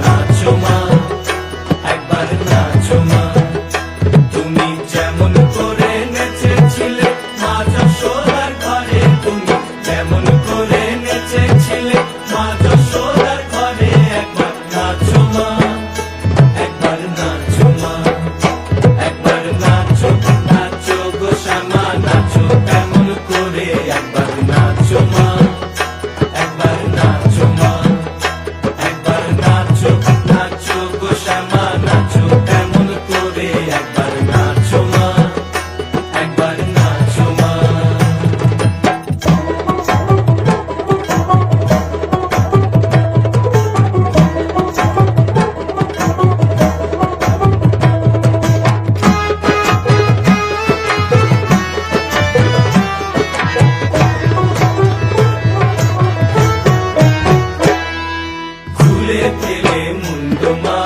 নাচো মা, একবার নাচো মা। তুমি যেমন করে নেচেছিলে মা যশোদার ঘরে, তুমি যেমন করে নেচেছিলে মা যশোদার ঘরে, একবার নাচো মা, একবার নাচো মা, একবার নাচো, নাচো গো শ্যামা নাচো কেমন করে, একবার নাচো মা, একবার নাচো মা, একবার নাচো, নাচো গো শ্যামা নাচো কেমন করে, একবার নাচো মা, একবার নাচো মা। খুলে ফেলে মুন্ড মা